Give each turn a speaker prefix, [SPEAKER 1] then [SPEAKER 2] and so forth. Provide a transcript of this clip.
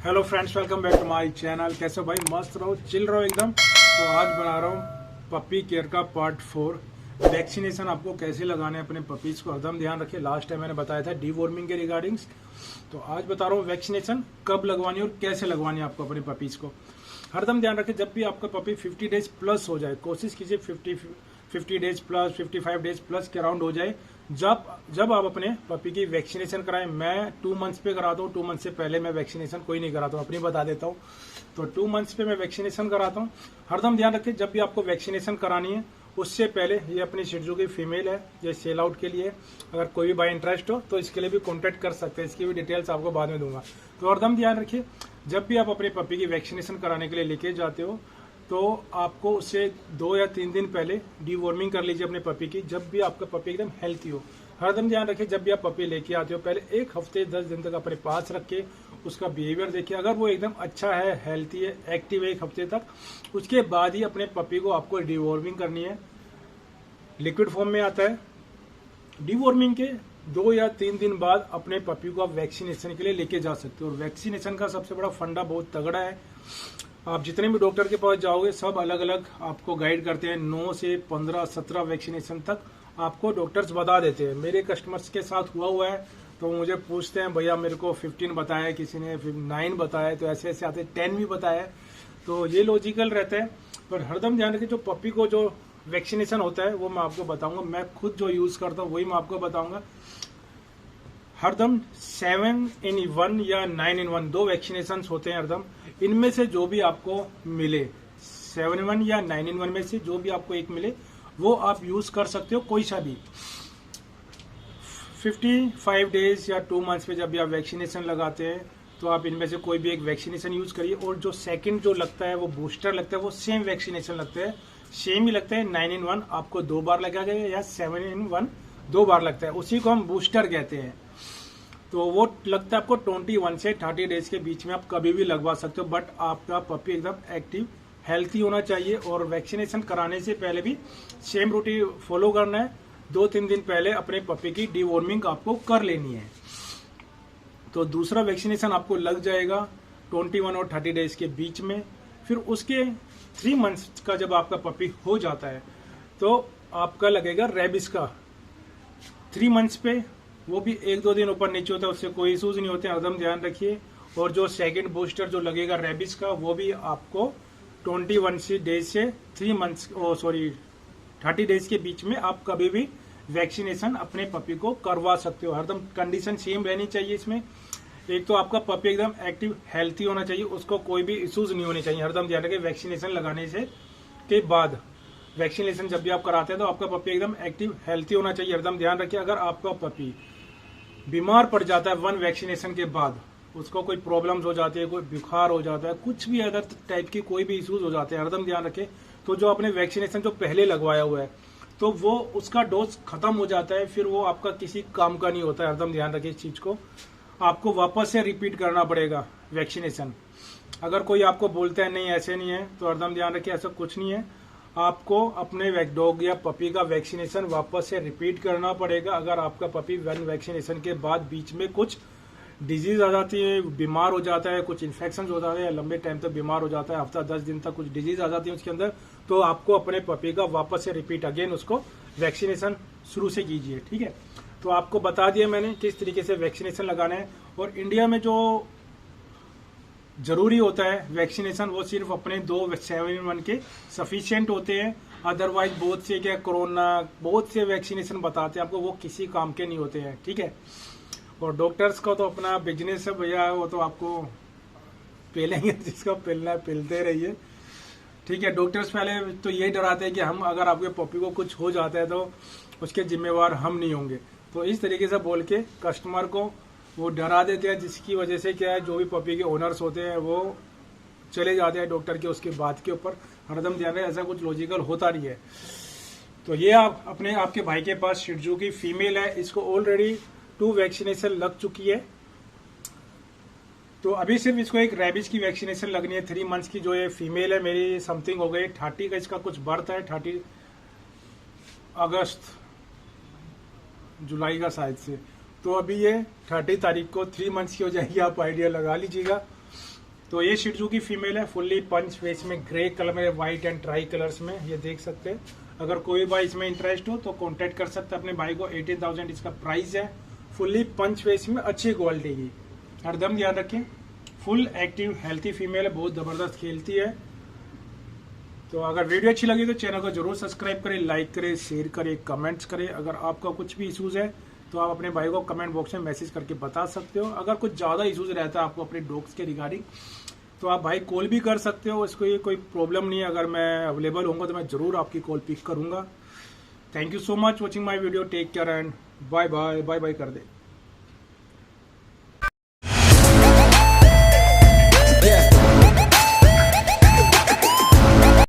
[SPEAKER 1] Hello friends, welcome back to my channel. कैसे हो भाई? मस्त रहो, चिल रहो एकदम। तो आज बना रहा हूँ पपी केयर का पार्ट 4। वैक्सीनेशन आपको कैसे लगाने हैं अपने पपीज को, एकदम ध्यान रखिए। लास्ट टाइम मैंने बताया था डीवॉर्मिंग के रिगार्डिंग्स, तो आज बता रहा हूँ वैक्सीनेशन कब लगवानी है और कैसे लगवानी है आपको अपने पपीज को। हरदम ध्यान रखिए, जब भी आपका पपी 50 डेज प्लस हो जाए, कोशिश कीजिए 50 डेज प्लस, 55 डेज प्लस के अराउंड हो जाए, जब आप अपने पपी की वैक्सीनेशन कराएं। मैं 2 मंथ्स पे कराता हूँ, 2 मंथ से पहले मैं वैक्सीनेशन कोई नहीं कराता हूँ, अपनी बता देता हूँ। तो 2 मंथ्स पे मैं वैक्सीनेशन कराता हूँ। हरदम ध्यान रखिए, जब भी आपको वैक्सीनेशन करानी है उससे पहले, ये अपनी शिजू की फीमेल है, ये सेल आउट के लिए, अगर कोई भी बाय इंटरेस्ट हो तो इसके लिए भी कॉन्टेक्ट कर सकते हैं। इसकी भी डिटेल्स आपको बाद में दूंगा। तो हरदम ध्यान रखिए, जब भी आप अपने पपी की वैक्सीनेशन कराने के लिए लेके जाते हो तो आपको उससे 2 या 3 दिन पहले डीवॉर्मिंग कर लीजिए अपने पपी की, जब भी आपका पपी एकदम हेल्थी हो। हरदम ध्यान रखिए, जब भी आप पपी लेके आते हो पहले 1 हफ्ते 10 दिन तक अपने पास रख के उसका बिहेवियर देखिए। अगर वो एकदम अच्छा है, हेल्थी है, एक्टिव है 1 हफ्ते तक, उसके बाद ही अपने पपी को आपको डीवॉर्मिंग करनी है। लिक्विड फॉर्म में आता है। डीवॉर्मिंग के 2 या 3 दिन बाद अपने पपी को आप वैक्सीनेशन के लिए लेके जा सकते हो। और वैक्सीनेशन का सबसे बड़ा फंडा बहुत तगड़ा है। आप जितने भी डॉक्टर के पास जाओगे सब अलग अलग आपको गाइड करते हैं। 9 से 15 17 वैक्सीनेशन तक आपको डॉक्टर्स बता देते हैं। मेरे कस्टमर्स के साथ हुआ है, तो मुझे पूछते हैं भैया मेरे को 15 बताया, किसी ने 9 बताया, तो ऐसे ऐसे आते 10 भी बताया। तो ये लॉजिकल रहता है। पर हरदम ध्यान रखिए, जो पपी को जो वैक्सीनेशन होता है वो मैं आपको बताऊंगा। मैं खुद जो यूज करता हूँ वही मैं आपको बताऊंगा। हरदम 7 in 1 या 9 in 1 2 वैक्सीनेशन होते हैं हरदम। इनमें से जो भी आपको मिले, 7 in 1 या 9 in 1 में से जो भी आपको एक मिले वो आप यूज कर सकते हो, कोई सा भी। 55 डेज या 2 मंथ्स पे जब भी आप वैक्सीनेशन लगाते हैं तो आप इनमें से कोई भी एक वैक्सीनेशन यूज करिए। और जो सेकंड जो लगता है वो बूस्टर लगता है, वो सेम वैक्सीनेशन लगता है, सेम ही लगता है। 9 in 1 आपको 2 बार लगा गया या 7 in 1 2 बार लगता है, उसी को हम बूस्टर कहते हैं। तो वो लगता है आपको 21 से 30 डेज के बीच में, आप कभी भी लगवा सकते हो। बट आपका पपी एकदम एक्टिव हेल्थी होना चाहिए। और वैक्सीनेशन कराने से पहले भी सेम रूटीन फॉलो करना है। 2-3 दिन पहले अपने पपी की डीवॉर्मिंग आपको कर लेनी है। तो दूसरा वैक्सीनेशन आपको लग जाएगा 21 और 30 डेज के बीच में। फिर उसके 3 मंथ्स का जब आपका पपी हो जाता है तो आपका लगेगा रेबिस का। 3 मंथ्स पे वो भी 1-2 दिन ऊपर नीचे होता है, उससे कोई इशूज नहीं होते, एकदम ध्यान रखिए। और जो सेकंड बूस्टर जो लगेगा रेबिस का, वो भी आपको 21 डेज से 3 मंथ्स 30 डेज के बीच में आप कभी भी वैक्सीनेशन अपने पपी को करवा सकते हो। हरदम कंडीशन सेम रहनी चाहिए इसमें। एक तो आपका पपी एकदम एक्टिव हेल्थी होना चाहिए, उसको कोई भी इशूज नहीं होने चाहिए। हरदम ध्यान रखिए, वैक्सीनेशन लगाने से के बाद, वैक्सीनेशन जब भी आप कराते हैं तो आपका पपी एकदम एक्टिव हेल्थी होना चाहिए। हरदम ध्यान रखिए, अगर आपका पपी बीमार पड़ जाता है 1 वैक्सीनेशन के बाद, उसको कोई प्रॉब्लम्स हो जाती है, कोई बुखार हो जाता है, कुछ भी अदर टाइप की कोई भी इश्यूज हो जाते हैं, हरदम ध्यान रखें, तो जो आपने वैक्सीनेशन जो पहले लगवाया हुआ है तो वो उसका डोज खत्म हो जाता है, फिर वो आपका किसी काम का नहीं होता है। हरदम ध्यान रखें इस चीज को, आपको वापस से रिपीट करना पड़ेगा वैक्सीनेशन। अगर कोई आपको बोलता है नहीं ऐसे नहीं है, तो हरदम ध्यान रखिए ऐसा कुछ नहीं है। आपको अपने डॉग या पपी का वैक्सीनेशन वापस से रिपीट करना पड़ेगा। अगर आपका पपी 1 वैक्सीनेशन के बाद बीच में कुछ डिजीज आ जाती है, बीमार हो जाता है, कुछ इन्फेक्शन हो जाता है, लंबे टाइम तक बीमार हो जाता है, हफ्ता 10 दिन तक कुछ डिजीज आ जाती है उसके अंदर, तो आपको अपने पपी का वापस से रिपीट अगेन उसको वैक्सीनेशन शुरू से कीजिए। ठीक है, तो आपको बता दिया मैंने किस तरीके से वैक्सीनेशन लगाना है। और इंडिया में जो जरूरी होता है वैक्सीनेशन, वो सिर्फ अपने 2 7 in 1 के सफिशियंट होते हैं। अदरवाइज बहुत से क्या कोरोना, बहुत से वैक्सीनेशन बताते हैं आपको, वो किसी काम के नहीं होते हैं। ठीक है, और डॉक्टर्स का तो अपना बिजनेस है भैया, वो तो आपको पेलेंगे, जिसको पेलना है पेलते रहिए। ठीक है, डॉक्टर्स पहले तो यही डराते हैं कि हम, अगर आपके पपी को कुछ हो जाता है तो उसके जिम्मेवार हम नहीं होंगे। तो इस तरीके से बोल के कस्टमर को वो डरा देते हैं, जिसकी वजह से क्या है, जो भी पपी के ओनर्स होते हैं वो चले जाते हैं डॉक्टर के उसकी बात के ऊपर। हरदम ध्यान रहे, ऐसा कुछ लॉजिकल होता नहीं है। तो ये आप अपने आपके भाई के पास शिजू की फीमेल है, इसको ऑलरेडी 2 वैक्सीनेशन लग चुकी है। तो अभी सिर्फ इसको एक रेबिस की वैक्सीनेशन लगनी है 3 मंथ्स की। जो ये फीमेल है मेरी, समथिंग हो गई 30 का इसका कुछ बर्थ है, 30 अगस्त जुलाई का शायद से। तो अभी ये 30 तारीख को 3 मंथ्स की हो जाएगी, आप आइडिया लगा लीजिएगा। तो ये शिट्जू की फीमेल है, फुल्ली पंच फेस में, ग्रे कलर में, व्हाइट एंड ट्राई कलर्स में, ये देख सकते हैं। अगर कोई भाई इसमें इंटरेस्ट हो तो कांटेक्ट कर सकते हैं अपने भाई को। 18,000 इसका प्राइस है। फुल्ली पंच फेस में, अच्छी क्वालिटी की, हरदम ध्यान रखें। फुल एक्टिव हेल्थी फीमेल है, बहुत जबरदस्त खेलती है। तो अगर वीडियो अच्छी लगी तो चैनल को जरूर सब्सक्राइब करें, लाइक करें, शेयर करें, कमेंट्स करें। अगर आपका कुछ भी इशूज है तो आप अपने भाई को कमेंट बॉक्स में मैसेज करके बता सकते हो। अगर कुछ ज्यादा इशूज रहता है आपको अपने डॉग्स के रिगार्डिंग तो आप भाई कॉल भी कर सकते हो, इसको ये कोई प्रॉब्लम नहीं है। अगर मैं अवेलेबल होऊंगा तो मैं जरूर आपकी कॉल पिक करूंगा। Thank you so much watching my video. Take care and bye bye. Bye bye कर दे।